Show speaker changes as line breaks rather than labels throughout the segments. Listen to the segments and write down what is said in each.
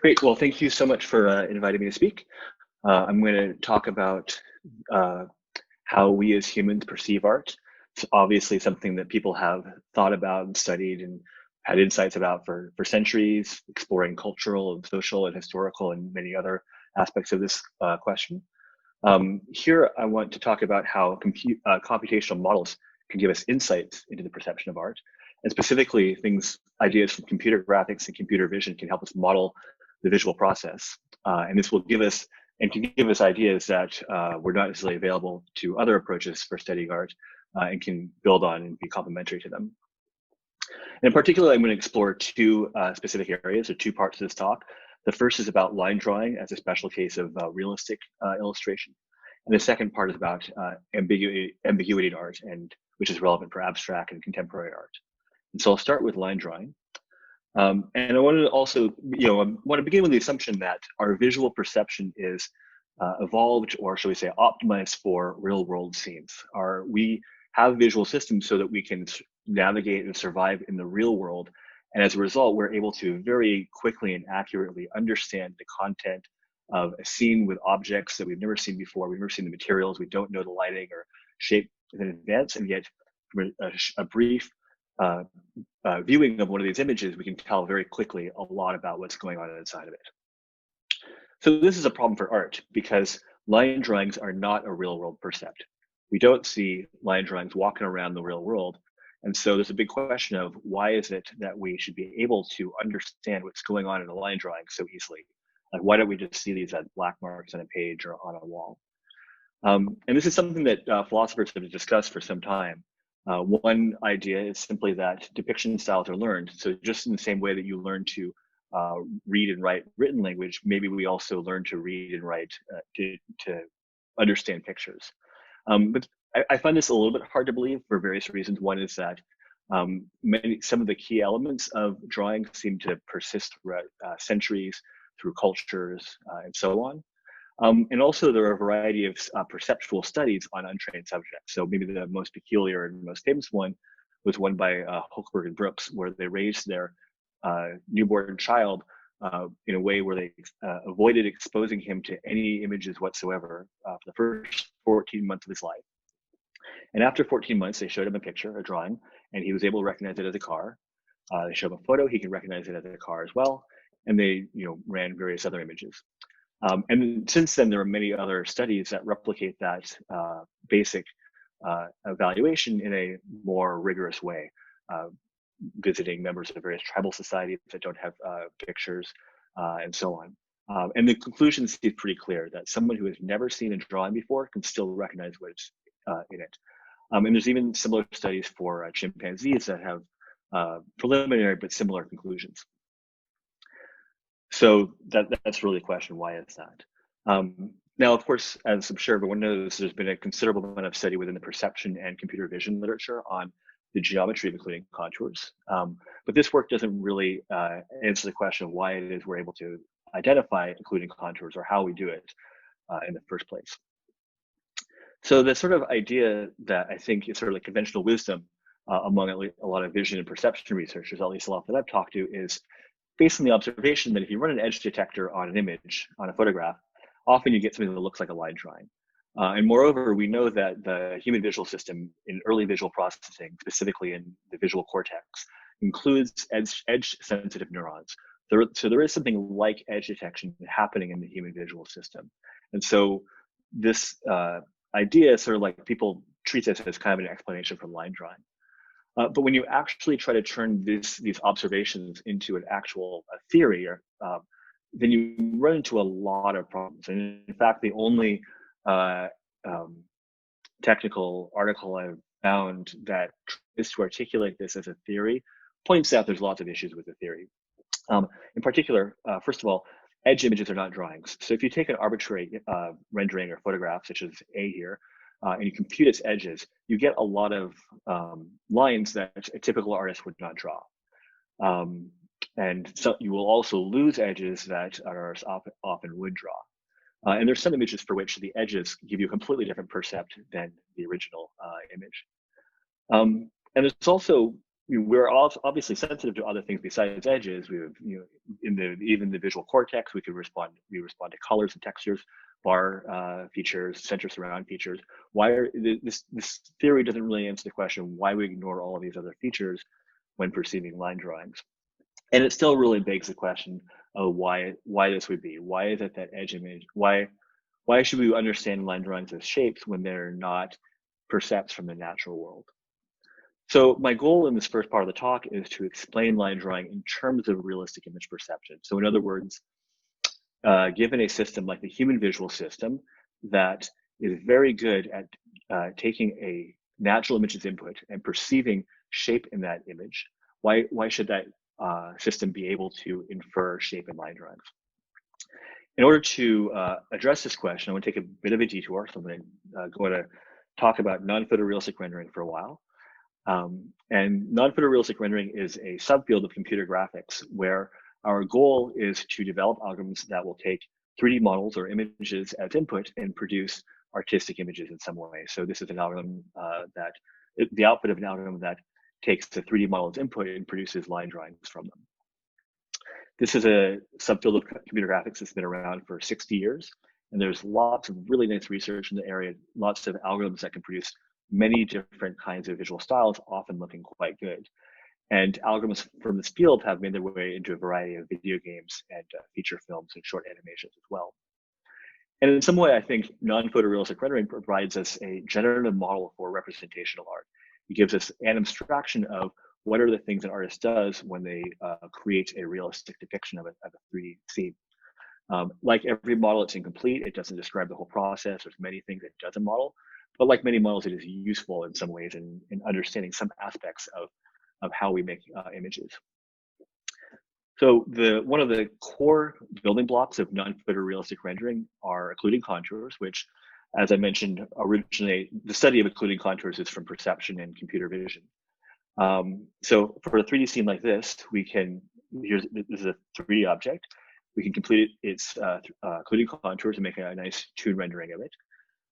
Great. Well, thank you so much for inviting me to speak. I'm going to talk about uh, how we as humans perceive art. It's obviously something that people have thought about and studied and had insights about for centuries, exploring cultural and social and historical and many other aspects of this question. Here, I want to talk about how computational models can give us insights into the perception of art. And specifically, ideas from computer graphics and computer vision can help us model the visual process. And this will give us ideas that were not necessarily available to other approaches for studying art and can build on and be complementary to them. And in particular, I'm going to explore two specific areas or two parts of this talk. The first is about line drawing as a special case of realistic illustration. And the second part is about ambiguity in art, which is relevant for abstract and contemporary art. And so I'll start with line drawing. And I wanted to also, I want to begin with the assumption that our visual perception is evolved, or shall we say, optimized for real world scenes. We have visual systems so that we can navigate and survive in the real world. And as a result, we're able to very quickly and accurately understand the content of a scene with objects that we've never seen before. We've never seen the materials. We don't know the lighting or shape in advance. And yet, from a brief viewing of one of these images, we can tell very quickly a lot about what's going on inside of it. So this is a problem for art because line drawings are not a real world percept. We don't see line drawings walking around the real world. And so there's a big question of why is it that we should be able to understand what's going on in a line drawing so easily? Like, why don't we just see these as black marks on a page or on a wall? And this is something that philosophers have discussed for some time. One idea is simply that depiction styles are learned. So just in the same way that you learn to read and write written language, maybe we also learn to read and write to understand pictures. But I find this a little bit hard to believe for various reasons. One is that some of the key elements of drawing seem to persist throughout centuries, through cultures, and so on. And also there are a variety of perceptual studies on untrained subjects. So maybe the most peculiar and most famous one was one by Hochberg and Brooks, where they raised their newborn child in a way where they avoided exposing him to any images whatsoever for the first 14 months of his life. And after 14 months, they showed him a picture, a drawing, and he was able to recognize it as a car. They showed him a photo, he could recognize it as a car as well. And they ran various other images. And since then, there are many other studies that replicate that basic evaluation in a more rigorous way, visiting members of various tribal societies that don't have pictures and so on. And the conclusion seems pretty clear that someone who has never seen a drawing before can still recognize what's in it. And there's even similar studies for chimpanzees that have preliminary but similar conclusions. So that's really the question, why is that? Now, of course, as I'm sure everyone knows, there's been a considerable amount of study within the perception and computer vision literature on the geometry of including contours. But this work doesn't really answer the question of why it is we're able to identify including contours or how we do it in the first place. So the sort of idea that I think is sort of like conventional wisdom among a lot of vision and perception researchers, at least a lot that I've talked to, is based on the observation that if you run an edge detector on an image, on a photograph, often you get something that looks like a line drawing. And moreover, we know that the human visual system in early visual processing, specifically in the visual cortex, includes edge-sensitive neurons. So there is something like edge detection happening in the human visual system. And so this idea sort of like people treat this as kind of an explanation for line drawing. But when you actually try to turn these observations into an actual theory, then you run into a lot of problems. And in fact, the only technical article I've found that tries to articulate this as a theory points out there's lots of issues with the theory. In particular, first of all, edge images are not drawings. So if you take an arbitrary rendering or photograph, such as A here, and you compute its edges, you get a lot of lines that a typical artist would not draw. And so you will also lose edges that artists often would draw. And there's some images for which the edges give you a completely different percept than the original image. And there's also we're also obviously sensitive to other things besides edges. We have, even the visual cortex, we respond to colors and textures, bar features, center surround features. This theory doesn't really answer the question why we ignore all of these other features when perceiving line drawings. And it still really begs the question of why this would be. Why is it that edge image, why should we understand line drawings as shapes when they're not percepts from the natural world? So my goal in this first part of the talk is to explain line drawing in terms of realistic image perception. So in other words, given a system like the human visual system that is very good at taking a natural image as input and perceiving shape in that image, why should that system be able to infer shape in line drawings? In order to address this question, I want to take a bit of a detour. So I'm going to talk about non-photorealistic rendering for a while. And non-photorealistic rendering is a subfield of computer graphics where our goal is to develop algorithms that will take 3D models or images as input and produce artistic images in some way. So this is an algorithm the output of an algorithm that takes the 3D model as input and produces line drawings from them. This is a subfield of computer graphics that's been around for 60 years. And there's lots of really nice research in the area, lots of algorithms that can produce many different kinds of visual styles, often looking quite good. And algorithms from this field have made their way into a variety of video games and feature films and short animations as well. And in some way, I think non-photorealistic rendering provides us a generative model for representational art. It gives us an abstraction of what are the things an artist does when they create a realistic depiction of a 3D scene. Like every model, it's incomplete. It doesn't describe the whole process. There's many things it doesn't model. But like many models, it is useful in some ways in understanding some aspects of how we make images. So one of the core building blocks of non-photorealistic rendering are occluding contours, which, as I mentioned, originally, the study of occluding contours is from perception and computer vision. So for a 3D scene like this, this is a 3D object. We can complete its occluding contours and make a nice toon rendering of it.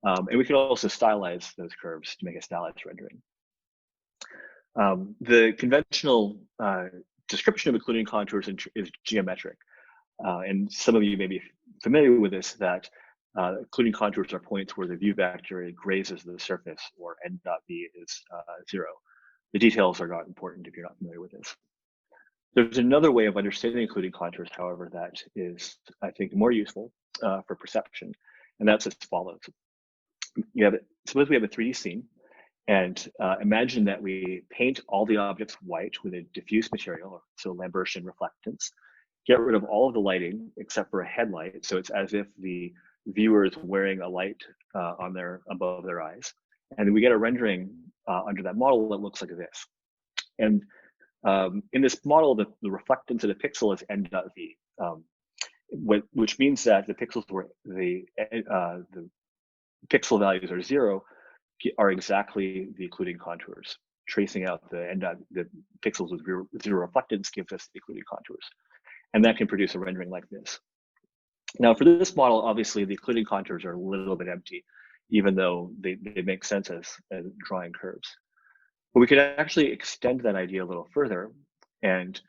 And we can also stylize those curves to make a stylized rendering. The conventional description of occluding contours is geometric. And some of you may be familiar with this, that occluding contours are points where the view vector grazes the surface, or n dot v is 0. The details are not important if you're not familiar with this. There's another way of understanding occluding contours, however, that is, I think, more useful for perception, and that's as follows. Suppose we have a 3D scene, and imagine that we paint all the objects white with a diffuse material, so Lambertian reflectance, get rid of all of the lighting except for a headlight, so it's as if the viewer is wearing a light above their eyes, and then we get a rendering under that model that looks like this. And in this model, the reflectance of the pixel is n dot v, which means that the pixels where the pixel values are 0 are exactly the occluding contours. Tracing out the pixels with zero reflectance gives us the occluding contours. And that can produce a rendering like this. Now for this model, obviously the occluding contours are a little bit empty, even though they make sense as drawing curves. But we could actually extend that idea a little further and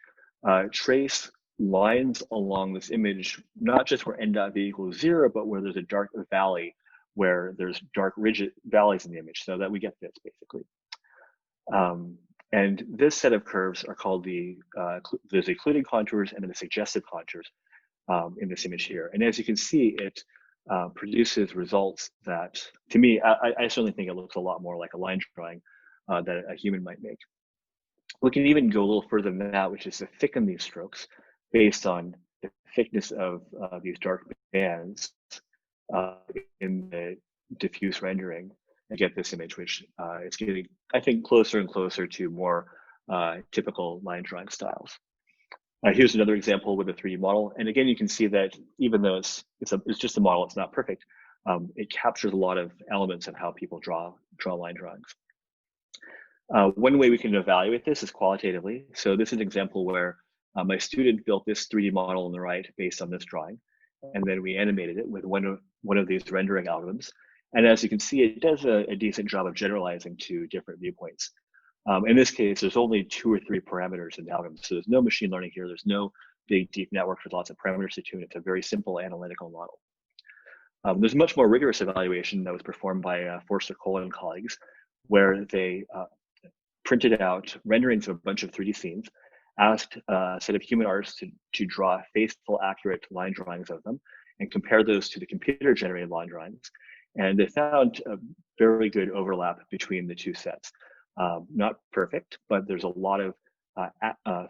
trace lines along this image, not just where n dot v equals 0, but where there's a dark valley, where there's dark rigid valleys in the image, so that we get this basically. And this set of curves are called there's occluding contours and then the suggestive contours in this image here. And as you can see, it produces results that, to me, I certainly think it looks a lot more like a line drawing that a human might make. We can even go a little further than that, which is to thicken these strokes based on the thickness of these dark bands in the diffuse rendering, and get this image, which is getting, I think, closer and closer to more typical line drawing styles. Here's another example with a 3D model, and again, you can see that even though it's just a model, it's not perfect. It captures a lot of elements of how people draw line drawings. One way we can evaluate this is qualitatively. So this is an example where my student built this 3D model on the right based on this drawing, and then we animated it with one of these rendering algorithms. And as you can see, it does a decent job of generalizing to different viewpoints. In this case, there's only 2 or 3 parameters in the algorithm. So there's no machine learning here. There's no big deep network with lots of parameters to tune. It's a very simple analytical model. There's a much more rigorous evaluation that was performed by Forster Cole and colleagues, where they printed out renderings of a bunch of 3D scenes, asked a set of human artists to draw faithful, accurate line drawings of them, and compare those to the computer-generated line drawings. And they found a very good overlap between the two sets. Not perfect, but there's a lot of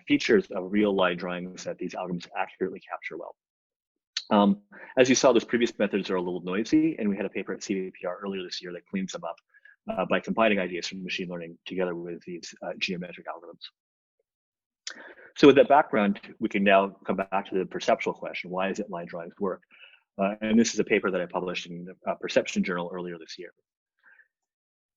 features of real line drawings that these algorithms accurately capture well. As you saw, those previous methods are a little noisy, and we had a paper at CVPR earlier this year that cleans them up by combining ideas from machine learning together with these geometric algorithms. So with that background, we can now come back to the perceptual question: why is it line drawings work? And this is a paper that I published in the Perception Journal earlier this year.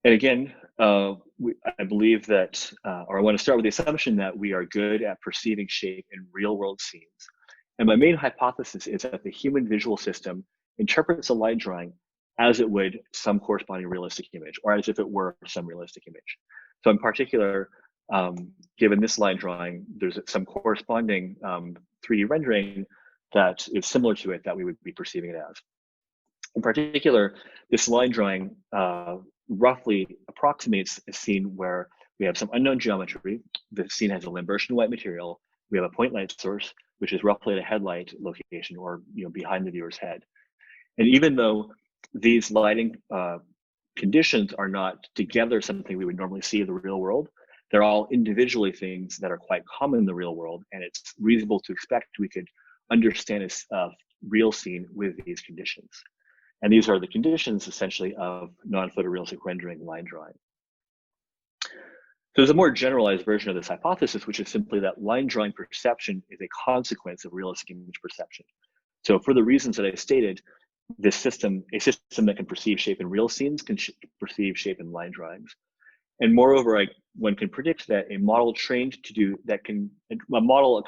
And again, I believe that, or I want to start with the assumption that we are good at perceiving shape in real-world scenes. And my main hypothesis is that the human visual system interprets a line drawing as it would some corresponding realistic image, or as if it were some realistic image. So in particular, given this line drawing, there's some corresponding 3D rendering that is similar to it that we would be perceiving it as. In particular, this line drawing roughly approximates a scene where we have some unknown geometry. The scene has a Lambertian white material. We have a point light source, which is roughly at a headlight location, or behind the viewer's head. And even though these lighting conditions are not together something we would normally see in the real world, they're all individually things that are quite common in the real world, and it's reasonable to expect we could understand a real scene with these conditions. And these are the conditions, essentially, of non-photorealistic rendering line drawing. So there's a more generalized version of this hypothesis, which is simply that line drawing perception is a consequence of realistic image perception. So for the reasons that I stated, a system that can perceive shape in real scenes can perceive shape in line drawings. And moreover, one can predict that a model trained to do that a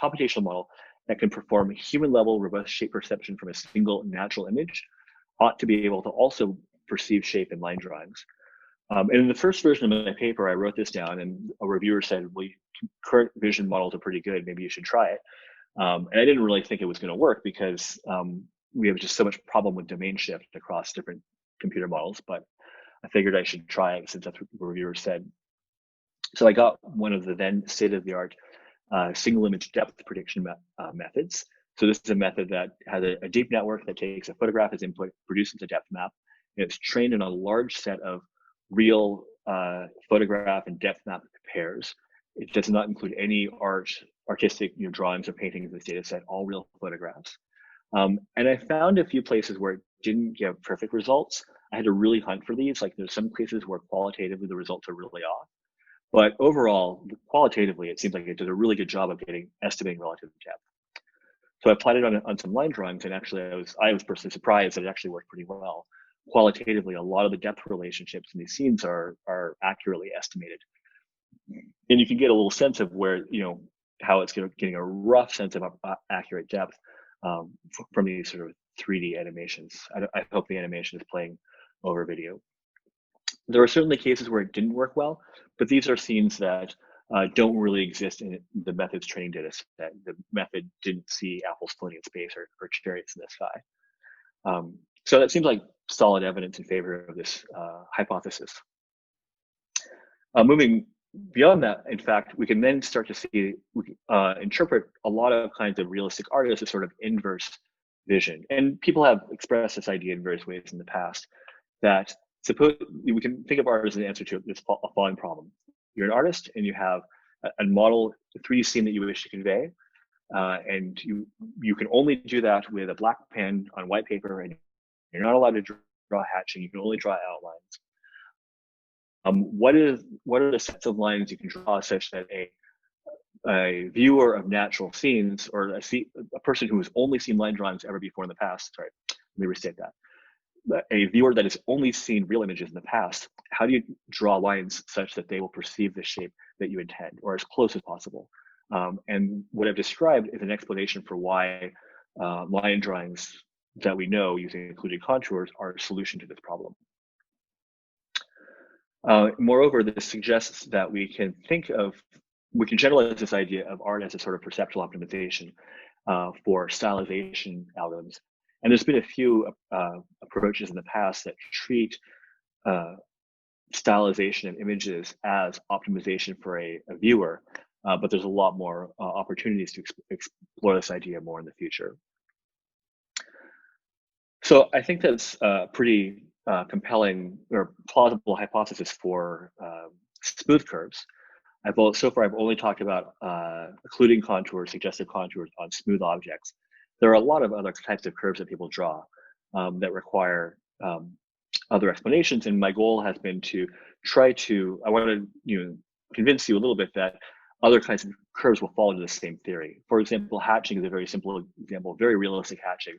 computational model that can perform human-level robust shape perception from a single natural image ought to be able to also perceive shape in line drawings. And in the first version of my paper, I wrote this down, and a reviewer said, well, current vision models are pretty good, maybe you should try it. And I didn't really think it was going to work because we have just so much problem with domain shift across different computer models, but I figured I should try it since that's what the reviewer said. So I got one of the then state-of-the-art single image depth prediction methods. So this is a method that has a deep network that takes a photograph as input, produces a depth map, and it's trained in a large set of real photograph and depth map pairs. It does not include any artistic drawings or paintings in this data set, all real photographs. And I found a few places where it didn't give perfect results. I had to really hunt for these. Like there's some cases where qualitatively the results are really off. But overall, qualitatively, it seems like it did a really good job of estimating relative depth. So I applied it on some line drawings, and actually I was personally surprised that it actually worked pretty well. Qualitatively, a lot of the depth relationships in these scenes are accurately estimated. And you can get a little sense of where, how it's getting a rough sense of accurate depth from these sort of 3D animations. I hope the animation is playing over video. There are certainly cases where it didn't work well, but these are scenes that don't really exist in the method's training data set. The method didn't see apples floating in space or chariots in the sky. So that seems like solid evidence in favor of this hypothesis. Moving beyond that, in fact, we can then start to see, interpret a lot of kinds of realistic art as a sort of inverse vision. And people have expressed this idea in various ways in the past, that suppose we can think of art as an answer to this following problem. You're an artist and you have a model, a 3D scene that you wish to convey, and you can only do that with a black pen on white paper, and you're not allowed to draw hatching. You can only draw outlines. What are the sets of lines you can draw such that a viewer of natural scenes, or a person who has only seen line drawings ever before in the past, sorry, let me restate that. A viewer that has only seen real images in the past, how do you draw lines such that they will perceive the shape that you intend, or as close as possible? And what I've described is an explanation for why line drawings that we know using included contours are a solution to this problem. Moreover, this suggests that we can generalize this idea of art as a sort of perceptual optimization for stylization algorithms. And there's been a few approaches in the past that treat stylization of images as optimization for a viewer, but there's a lot more opportunities to explore this idea more in the future. So I think that's a pretty compelling or plausible hypothesis for smooth curves. So far I've only talked about occluding contours, suggestive contours on smooth objects. There are a lot of other types of curves that people draw that require other explanations, and my goal has been to I want to convince you a little bit that other kinds of curves will fall into the same theory. For example, hatching is a very simple example, very realistic hatching.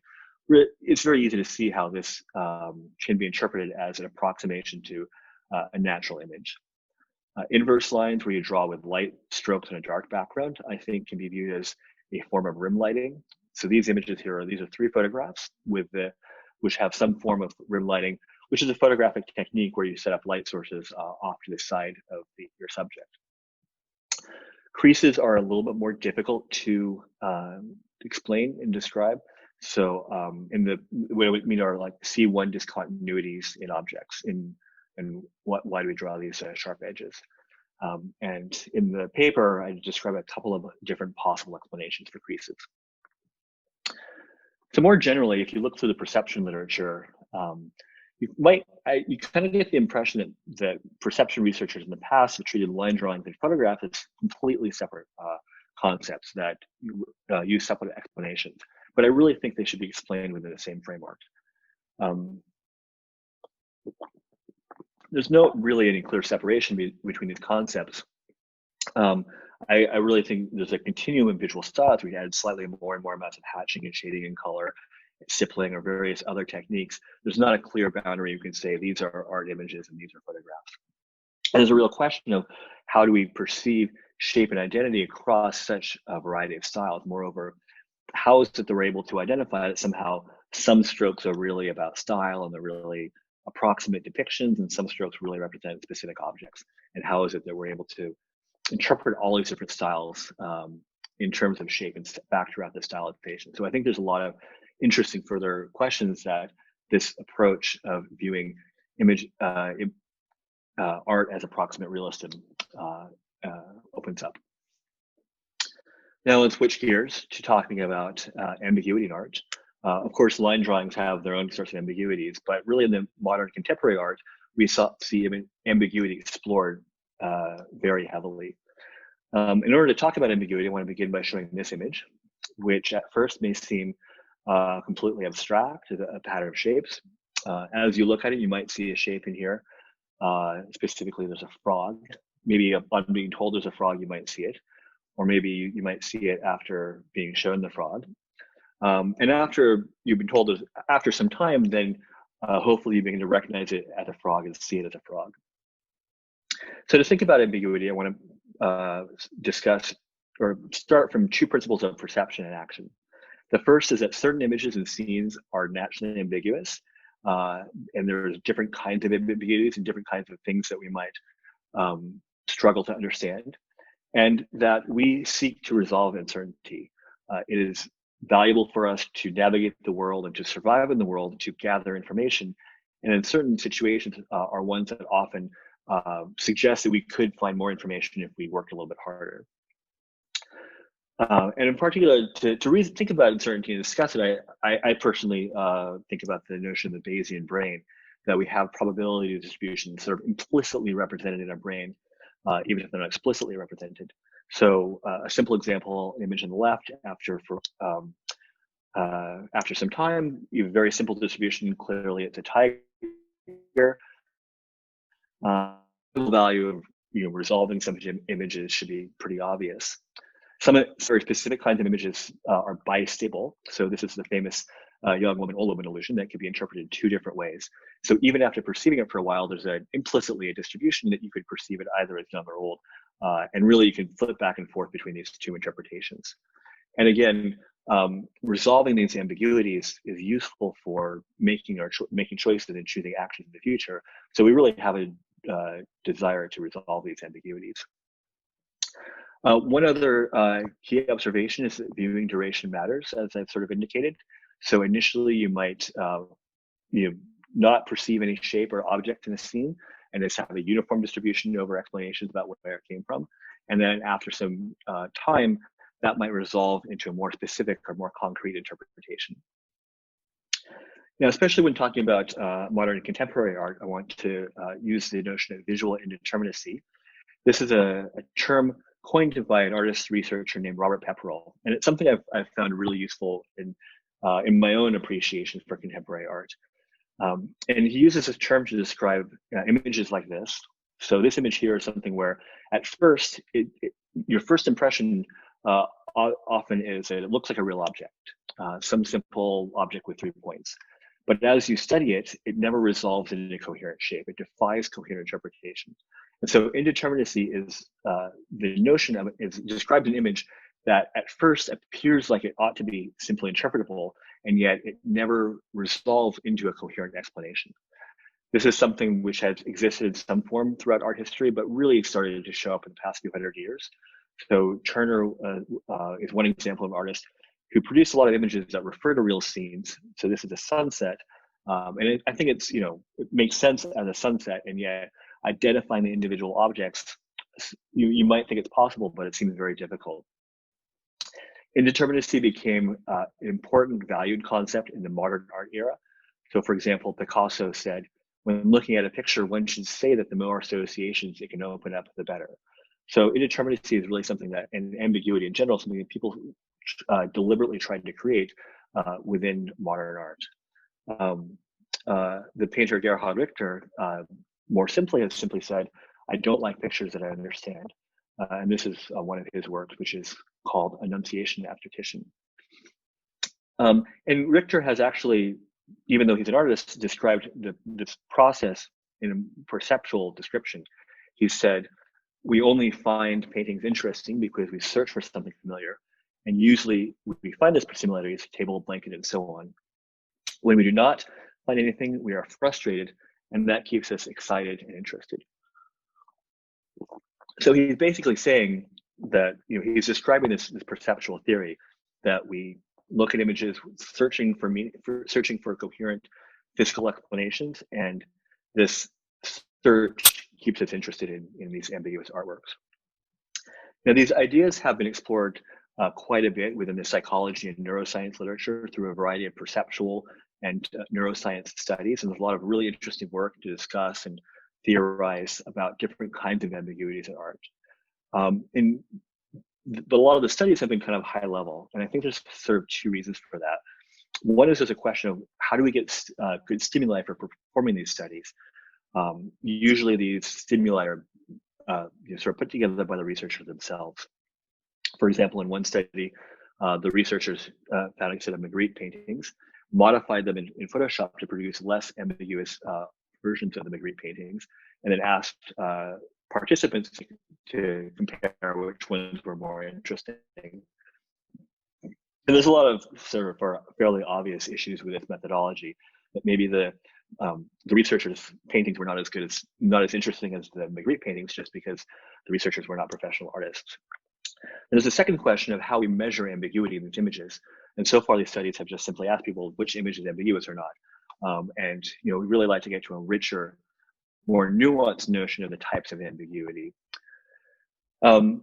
It's very easy to see how this can be interpreted as an approximation to a natural image. Inverse lines, where you draw with light strokes on a dark background, I think can be viewed as a form of rim lighting. So these images here, these are 3 photographs which have some form of rim lighting, which is a photographic technique where you set up light sources off to the side of your subject. Creases are a little bit more difficult to explain and describe. So what we mean are like C1 discontinuities in objects, and why do we draw these sharp edges? And in the paper, I describe a couple of different possible explanations for creases. So more generally, if you look through the perception literature, you kind of get the impression that perception researchers in the past have treated line drawings and photographs as completely separate concepts that use separate explanations. But I really think they should be explained within the same framework. There's no really any clear separation between these concepts. I really think there's a continuum of visual styles. We add slightly more and more amounts of hatching and shading and color, stippling, or various other techniques. There's not a clear boundary you can say these are art images and these are photographs. And there's a real question of how do we perceive shape and identity across such a variety of styles. Moreover, how is it that we're able to identify that somehow some strokes are really about style and they're really approximate depictions, and some strokes really represent specific objects? And how is it that we're able to interpret all these different styles in terms of shape and factor out the stylization? So I think there's a lot of interesting further questions that this approach of viewing art as approximate realism opens up. Now let's switch gears to talking about ambiguity in art. Of course, line drawings have their own sorts of ambiguities, but really in the modern contemporary art, we see ambiguity explored very heavily. In order to talk about ambiguity, I want to begin by showing this image, which at first may seem completely abstract, a pattern of shapes. As you look at it, you might see a shape in here. Specifically, there's a frog. Maybe upon being told there's a frog, you might see it. Or maybe you might see it after being shown the frog. And after you've been told, after some time, then hopefully you begin to recognize it as a frog and see it as a frog. So to think about ambiguity, I want to discuss or start from 2 principles of perception and action. The first is that certain images and scenes are naturally ambiguous, and there's different kinds of ambiguities and different kinds of things that we might struggle to understand, and that we seek to resolve uncertainty. It is valuable for us to navigate the world and to survive in the world, to gather information, and in certain situations are ones that often suggest that we could find more information if we worked a little bit harder. And in particular, to think about uncertainty and discuss it, I personally think about the notion of the Bayesian brain, that we have probability distributions sort of implicitly represented in our brain, even if they're not explicitly represented. So a simple example, image on the left, after some time, you have a very simple distribution. Clearly, it's a tiger. The value of resolving some images should be pretty obvious. Some very specific kinds of images are bistable. So this is the famous young woman, old woman illusion that can be interpreted in 2 different ways. So even after perceiving it for a while, there's implicitly a distribution that you could perceive it either as young or old. And really, you can flip back and forth between these 2 interpretations. And again, resolving these ambiguities is useful for making choices and choosing actions in the future. So we really have a desire to resolve these ambiguities. One other key observation is that viewing duration matters, as I've sort of indicated. So initially you might not perceive any shape or object in a scene and just have a uniform distribution over explanations about where it came from. And then after some time, that might resolve into a more specific or more concrete interpretation. Now, especially when talking about modern and contemporary art, I want to use the notion of visual indeterminacy. This is a term coined by an artist researcher named Robert Pepperell, and it's something I've found really useful in my own appreciation for contemporary art. And he uses this term to describe images like this. So this image here is something where at first, your first impression often is that it looks like a real object, some simple object with 3 points. But as you study it, it never resolves into a coherent shape. It defies coherent interpretation. And so indeterminacy is the notion of it is describes an image that at first appears like it ought to be simply interpretable, and yet it never resolves into a coherent explanation. This is something which has existed in some form throughout art history, but really started to show up in the past few hundred years. So Turner is one example of an artist who produced a lot of images that refer to real scenes. So this is a sunset, and I think it makes sense as a sunset, and yet identifying the individual objects, you might think it's possible, but it seems very difficult. Indeterminacy became an important valued concept in the modern art era. So for example, Picasso said, when looking at a picture, one should say that the more associations it can open up, the better. So indeterminacy is really something that, and ambiguity in general, something that people deliberately tried to create within modern art. The painter Gerhard Richter more simply has simply said, I don't like pictures that I understand. And this is one of his works, which is called Annunciation After Titian. And Richter has actually, even though he's an artist, described this process in a perceptual description. He said, we only find paintings interesting because we search for something familiar. And usually we find this similarities, table, blanket, and so on. When we do not find anything, we are frustrated, and that keeps us excited and interested. So he's basically saying that, he's describing this perceptual theory that we look at images searching for coherent physical explanations, and this search keeps us interested in these ambiguous artworks. Now, these ideas have been explored quite a bit within the psychology and neuroscience literature through a variety of perceptual and neuroscience studies, and there's a lot of really interesting work to discuss and theorize about different kinds of ambiguities in art. But a lot of the studies have been kind of high level, and I think there's sort of two reasons for that. One is there's a question of how do we get good stimuli for performing these studies? Usually these stimuli are sort of put together by the researchers themselves. For example, in one study, the researchers found a set of Magritte paintings, modified them in Photoshop to produce less ambiguous versions of the Magritte paintings, and then asked participants to compare which ones were more interesting. And there's a lot of sort of fairly obvious issues with this methodology, that maybe the researchers' paintings were not as interesting as the Magritte paintings, just because the researchers were not professional artists. There's a second question of how we measure ambiguity in these images. And so far, these studies have just simply asked people which image is ambiguous or not. And we really like to get to a richer, more nuanced notion of the types of ambiguity.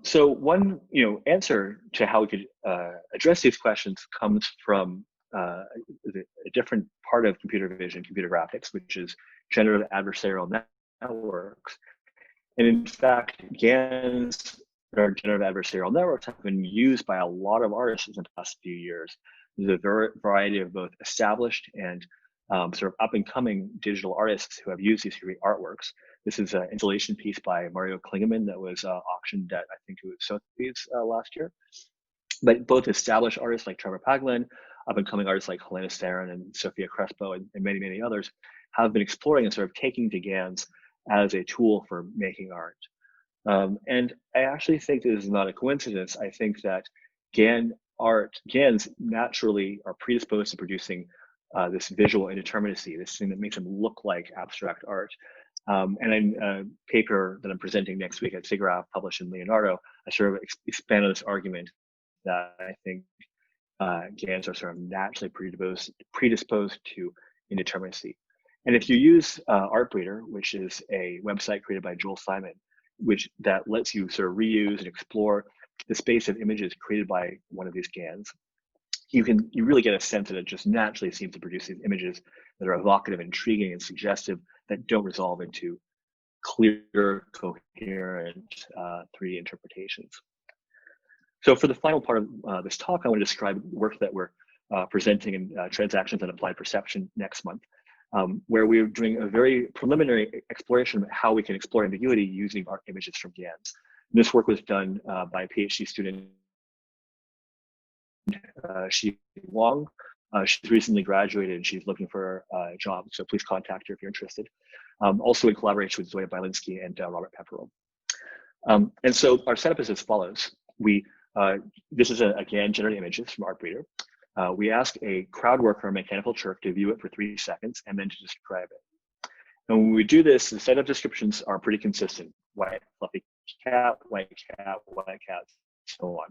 So one answer to how we could address these questions comes from a different part of computer vision, computer graphics, which is generative adversarial networks. And in fact, GANs, or generative adversarial networks, have been used by a lot of artists in the past few years. There's a variety of both established and sort of up-and-coming digital artists who have used these to create artworks. This is an installation piece by Mario Klingemann that was auctioned at, I think it was Sotheby's last year. But both established artists like Trevor Paglen, up-and-coming artists like Helena Sarin and Sofia Crespo, and many, many others have been exploring and sort of taking to GANs as a tool for making art. And I actually think this is not a coincidence. I think that GANs naturally are predisposed to producing this visual indeterminacy, this thing that makes them look like abstract art. And in a paper that I'm presenting next week at SIGGRAPH, published in Leonardo, I sort of expand on this argument that I think GANs are sort of naturally predisposed to indeterminacy. And if you use Artbreeder, which is a website created by Joel Simon, that lets you sort of reuse and explore the space of images created by one of these GANs, you really get a sense that it just naturally seems to produce these images that are evocative, intriguing, and suggestive that don't resolve into clear, coherent 3D interpretations. So for the final part of this talk, I want to describe work that we're presenting in Transactions and Applied Perception next month, where we're doing a very preliminary exploration of how we can explore ambiguity using art images from GANs. And this work was done by a PhD student, Shi Wang. She's recently graduated and she's looking for a job, so please contact her if you're interested. Also in collaboration with Zoya Bielinski and Robert Pepperell. And so our setup is as follows. This is a GAN generated images from Artbreeder. We ask a crowd worker or mechanical Turk to view it for 3 seconds and then to describe it. And when we do this, the set of descriptions are pretty consistent. White, fluffy cat, white cat, so on.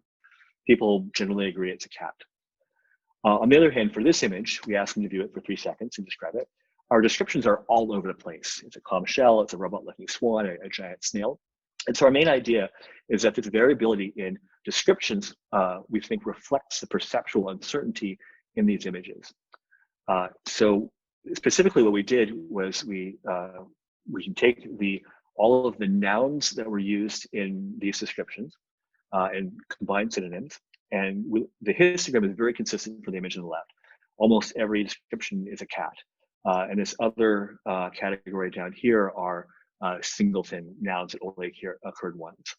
People generally agree it's a cat. On the other hand, for this image, we ask them to view it for 3 seconds and describe it. Our descriptions are all over the place. It's a calm shell, it's a robot-looking swan, a giant snail. And so our main idea is that this variability in descriptions, we think, reflects the perceptual uncertainty in these images. So specifically what we did was we can take all of the nouns that were used in these descriptions and combine synonyms. And the histogram is very consistent for the image on the left. Almost every description is a cat. And this other category down here are singleton nouns that only occurred once.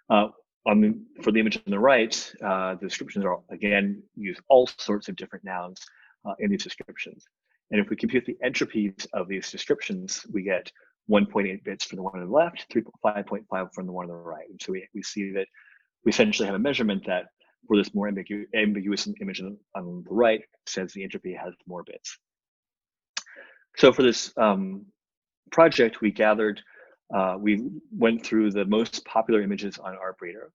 For the image on the right, the descriptions are, again, use all sorts of different nouns in these descriptions. And if we compute the entropies of these descriptions, we get 1.8 bits for the one on the left, 5.5 from the one on the right. And so we see that we essentially have a measurement that for this more ambiguous image on the right says the entropy has more bits. So for this project, we went through the most popular images on Artbreeder,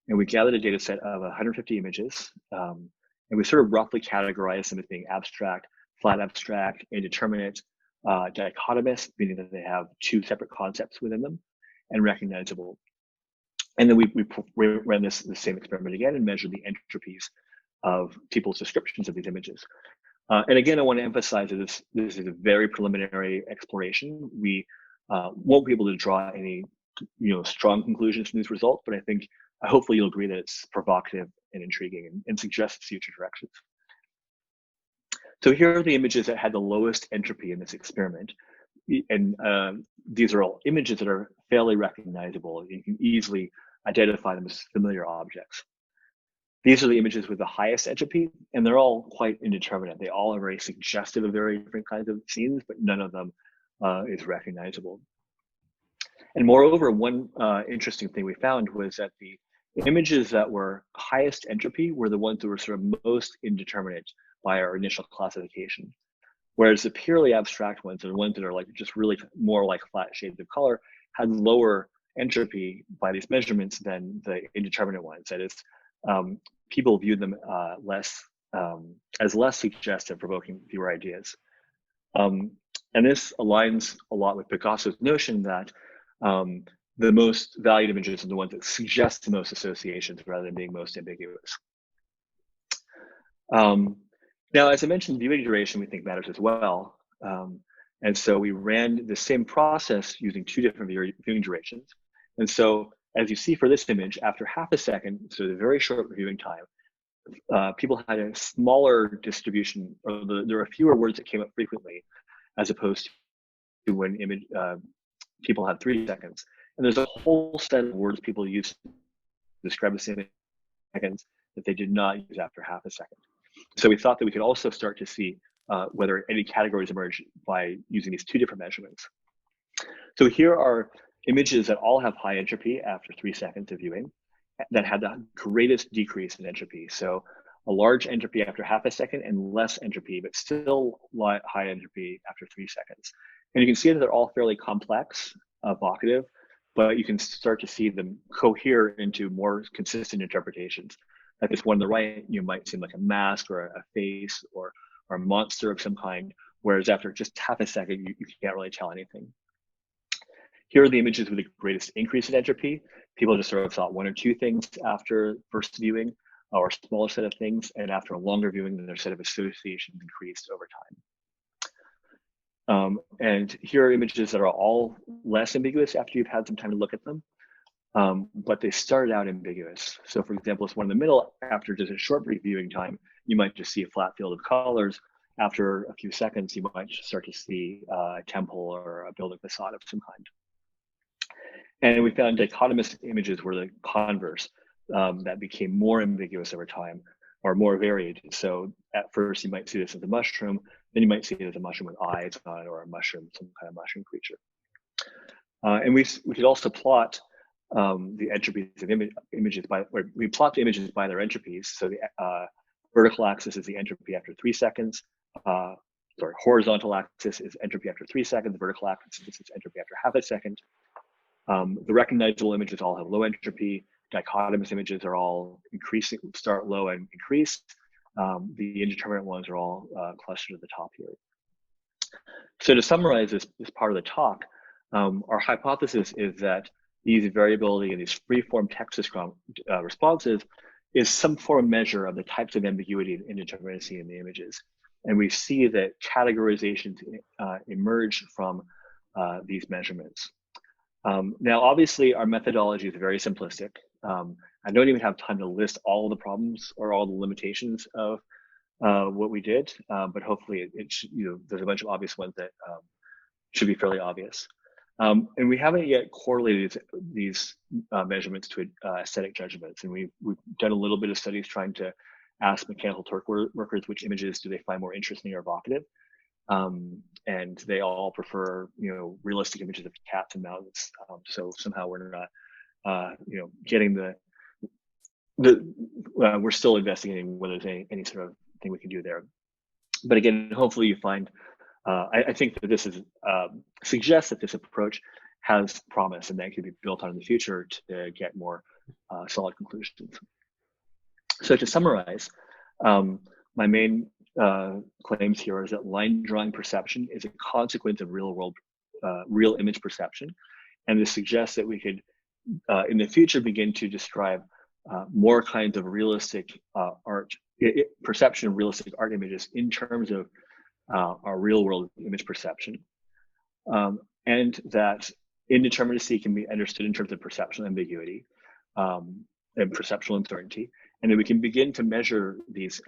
and we gathered a data set of 150 images, and we sort of roughly categorized them as being abstract, flat abstract, indeterminate, dichotomous, meaning that they have 2 separate concepts within them, and recognizable. And then we ran the same experiment again and measured the entropies of people's descriptions of these images. And again, I want to emphasize that this is a very preliminary exploration. We won't be able to draw any strong conclusions from these results, but I think hopefully you'll agree that it's provocative and intriguing and suggests future directions. So here are the images that had the lowest entropy in this experiment. And these are all images that are fairly recognizable. You can easily identify them as familiar objects. These are the images with the highest entropy, and they're all quite indeterminate. They all are very suggestive of very different kinds of scenes, but none of them is recognizable. And moreover, one interesting thing we found was that the images that were highest entropy were the ones that were sort of most indeterminate by our initial classification. Whereas the purely abstract ones, or the ones that are like just really more like flat shades of color, had lower entropy by these measurements than the indeterminate ones. That is, people viewed them as less suggestive, provoking fewer ideas. And this aligns a lot with Picasso's notion that the most valued images are the ones that suggest the most associations rather than being most ambiguous. Now, as I mentioned, viewing duration we think matters as well. And so we ran the same process using 2 different viewing durations. And so as you see for this image, after half a second, so the very short viewing time, people had a smaller distribution, or there were fewer words that came up frequently, as opposed to when people had 3 seconds. And there's a whole set of words people use to describe the same seconds that they did not use after half a second. So we thought that we could also start to see whether any categories emerge by using these 2 different measurements. So here are images that all have high entropy after 3 seconds of viewing that had the greatest decrease in entropy. So a large entropy after half a second and less entropy, but still high entropy after 3 seconds. And you can see that they're all fairly complex, evocative, but you can start to see them cohere into more consistent interpretations. Like this one on the right, you might seem like a mask or a face or a monster of some kind, whereas after just half a second, you can't really tell anything. Here are the images with the greatest increase in entropy. People just sort of thought one or two things after first viewing, or a smaller set of things, and after a longer viewing, then their set of associations increased over time. And here are images that are all less ambiguous after you've had some time to look at them, but they started out ambiguous. So for example, this one in the middle, after just a short brief viewing time, you might just see a flat field of colors. After a few seconds, you might start to see a temple or a building facade of some kind. And we found dichotomous images were the converse, that became more ambiguous over time, or more varied. So at first you might see this as a mushroom, then you might see it as a mushroom with eyes on it, or a mushroom, some kind of mushroom creature. And we could also plot the entropies of images by, or we plot the images by their entropies. So the vertical axis is the entropy after 3 seconds. Horizontal axis is entropy after 3 seconds. Vertical axis is entropy after half a second. The recognizable images all have low entropy. Dichotomous images are all increasing, start low and increase. The indeterminate ones are all clustered at the top here. So to summarize this part of the talk, our hypothesis is that these variability and these free-form text responses is some form of measure of the types of ambiguity and indeterminacy in the images. And we see that categorizations emerge from these measurements. Now, obviously, our methodology is very simplistic. I don't even have time to list all the problems or all the limitations of what we did, but hopefully there's a bunch of obvious ones that should be fairly obvious. And we haven't yet correlated these measurements to aesthetic judgments. And we've done a little bit of studies trying to ask mechanical Turk workers which images do they find more interesting or evocative. And they all prefer, realistic images of cats and mountains. So somehow we're not, getting we're still investigating whether there's any sort of thing we can do there. But again, hopefully you find, I think that this is suggests that this approach has promise and that can be built on in the future to get more solid conclusions. So to summarize, my main claims here is that line drawing perception is a consequence of real image perception. And this suggests that we could, in the future, begin to describe more kinds of realistic perception of realistic art images in terms of our real world image perception. And that indeterminacy can be understood in terms of perceptual ambiguity and perceptual uncertainty. And then we can begin to measure these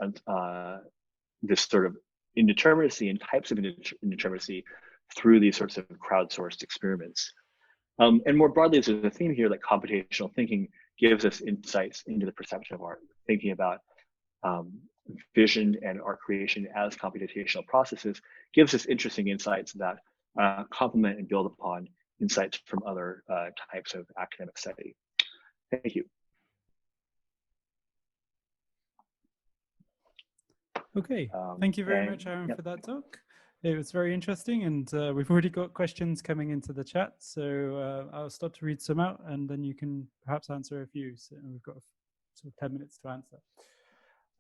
this sort of indeterminacy and types of indeterminacy through these sorts of crowdsourced experiments. And more broadly, there's a theme here that computational thinking gives us insights into the perception of art, thinking about vision and art creation as computational processes gives us interesting insights that complement and build upon insights from other types of academic study. Thank you.
Okay, thank you very much, Aaron, for that talk. It was very interesting, and we've already got questions coming into the chat, so I'll start to read some out, and then you can perhaps answer a few. So we've got sort of 10 minutes to answer.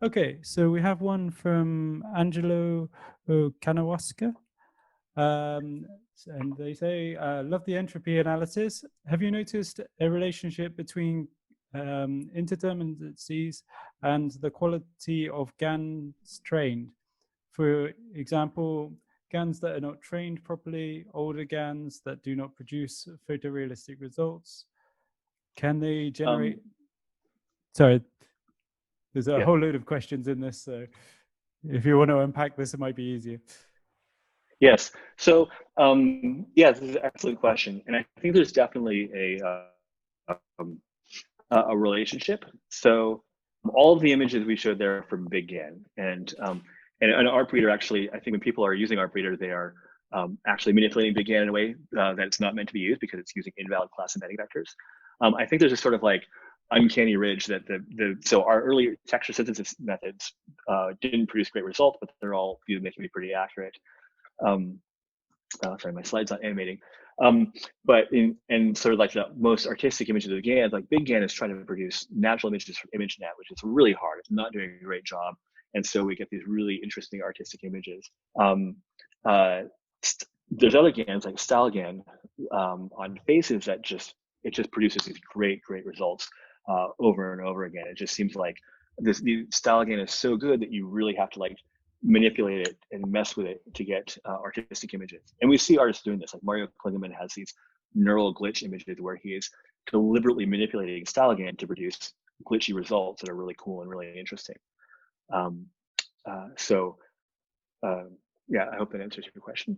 Okay, so we have one from Angelo Kanawaska, and they say, love the entropy analysis. Have you noticed a relationship between indeterminacies and the quality of GANs trained? For example, GANs that are not trained properly, older GANs that do not produce photorealistic results, can they generate? Sorry, there's a whole load of questions in this, so if you want to unpack this, it might be easier.
Yes, so yeah, this is an excellent question, and I think there's definitely a relationship. So all of the images we showed there are from Big GAN, and an art breeder, actually, I think when people are using art breeder, they are actually manipulating Big GAN in a way that it's not meant to be used because it's using invalid class embedding vectors. I think there's a sort of like uncanny ridge that so our early texture synthesis methods didn't produce great results, but they're all making me pretty accurate. Sorry, my slide's not animating. But and sort of like the most artistic images of GAN, like Big GAN is trying to produce natural images from ImageNet, which is really hard. It's not doing a great job. And so we get these really interesting artistic images. There's other GANs like StyleGAN on faces that it just produces these great results over and over again. It just seems like the StyleGAN is so good that you really have to like manipulate it and mess with it to get artistic images. And we see artists doing this. Like Mario Klingemann has these neural glitch images where he is deliberately manipulating StyleGAN to produce glitchy results that are really cool and really interesting. Yeah, I hope that answers your question.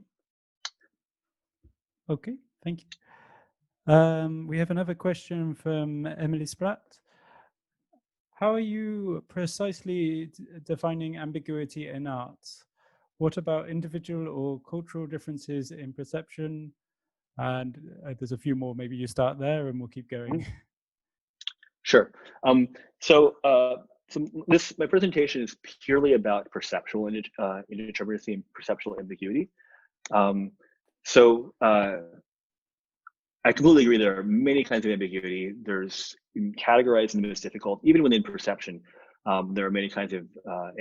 Okay, thank you. We have another question from Emily Spratt. How are you precisely defining ambiguity in art? What about individual or cultural differences in perception? And there's a few more. Maybe you start there and we'll keep going.
Sure. My presentation is purely about perceptual indeterminacy and perceptual ambiguity. I completely agree. There are many kinds of ambiguity. There's categorizing them as difficult. Even within perception, there are many kinds of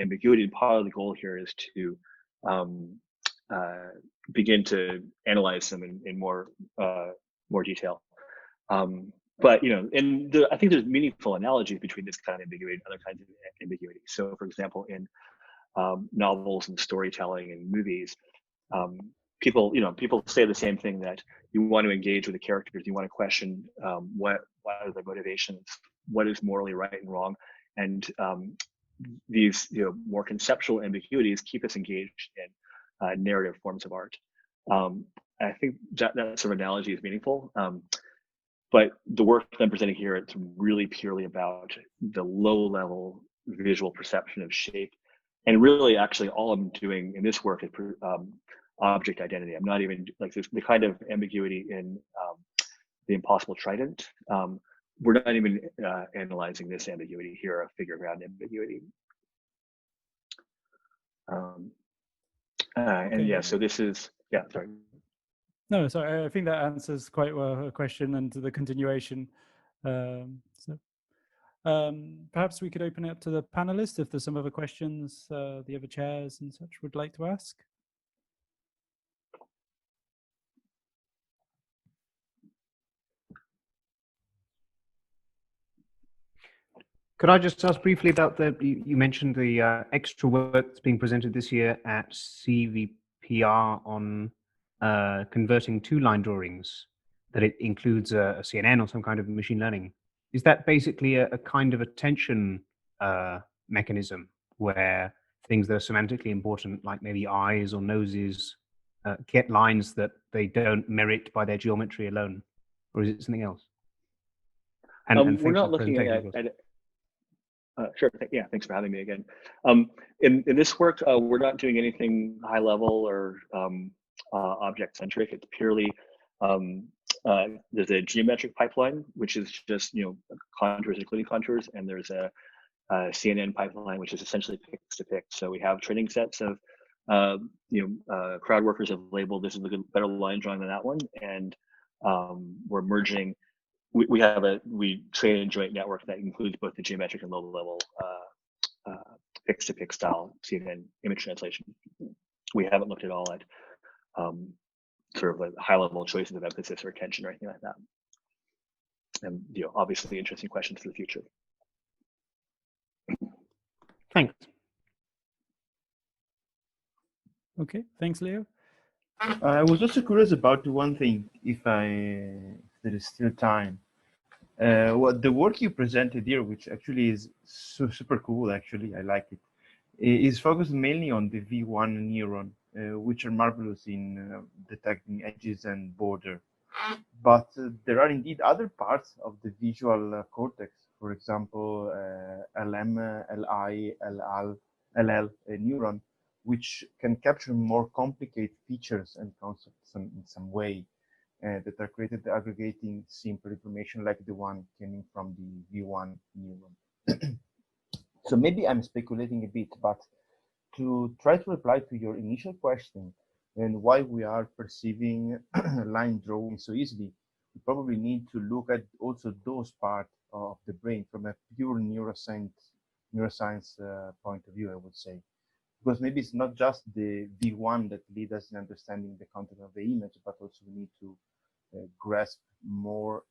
ambiguity. And part of the goal here is to begin to analyze them in more detail. But I think there's meaningful analogies between this kind of ambiguity and other kinds of ambiguity. So, for example, in novels and storytelling and movies, people say the same thing, that you want to engage with the characters, you want to question what are their motivations, what is morally right and wrong, and these more conceptual ambiguities keep us engaged in narrative forms of art. I think that sort of analogy is meaningful. But the work that I'm presenting here, it's really purely about the low-level visual perception of shape. And really, actually, all I'm doing in this work is object identity. I'm not even like the kind of ambiguity in the Impossible Trident. We're not even analyzing this ambiguity here, a figure ground ambiguity. And yeah, so this is, yeah, sorry.
No, sorry, I think that answers quite well her question and the continuation. Perhaps we could open it up to the panelists if there's some other questions the other chairs and such would like to ask.
Could I just ask briefly about you mentioned the extra work that's being presented this year at CVPR on converting two-line drawings, that it includes a CNN or some kind of machine learning. Is that basically a kind of attention mechanism where things that are semantically important, like maybe eyes or noses, get lines that they don't merit by their geometry alone? Or is it something else?
And we're not looking at sure. Yeah, thanks for having me again. In this work, we're not doing anything high level or object centric. It's purely there's a geometric pipeline, which is just contours, including contours, and there's a CNN pipeline, which is essentially pix to pix. So we have training sets of crowd workers have labeled this is a better line drawing than that one, and we're merging. We train a joint network that includes both the geometric and low-level pix-to-pix style CNN image translation. We haven't looked at all at sort of like high-level choices of emphasis or attention or anything like that. And obviously interesting questions for the future.
Thanks.
Okay, thanks, Leo.
I was also curious about one thing, if there is still time. What the work you presented here, which actually is super cool, actually, I like it, is focused mainly on the V1 neuron, which are marvelous in detecting edges and border. But there are indeed other parts of the visual cortex, for example, LM, LI, LL neuron, which can capture more complicated features and concepts in some way that are created aggregating simple information like the one coming from the V1 neuron. So maybe I'm speculating a bit, but to try to reply to your initial question, and why we are perceiving line drawing so easily. We probably need to look at also those parts of the brain from a pure neuroscience point of view, I would say. Because maybe it's not just the V1 that leads us in understanding the content of the image, but also we need to grasp more,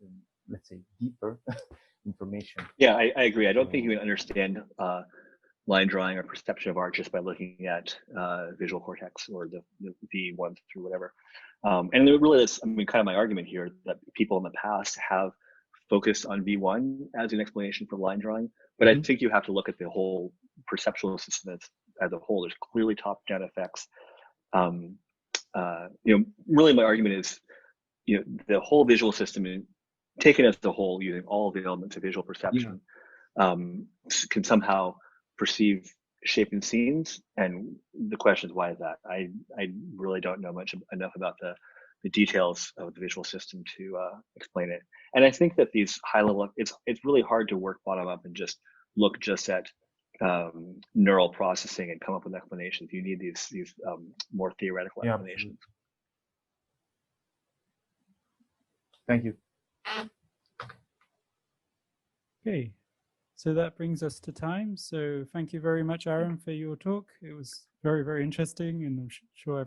let's say, deeper information.
Yeah, I agree. I don't think you can understand line drawing or perception of art just by looking at visual cortex or the V1 through whatever. And it really is, I mean, kind of my argument here that people in the past have focused on V1 as an explanation for line drawing, but I think you have to look at the whole perceptual system as a whole. There's clearly top-down effects. You know, really my argument is, you know, the whole visual system taken as a whole, using all the elements of visual perception, can somehow perceive shape and scenes. And the question is, why is that? I really don't know enough about the details of the visual system to explain it. And I think that these high level, it's really hard to work bottom up and just look just at neural processing and come up with explanations. You need these more theoretical explanations.
Thank you.
Okay, so that brings us to time. So thank you very much, Aaron, for your talk. It was very, very interesting, and I'm sure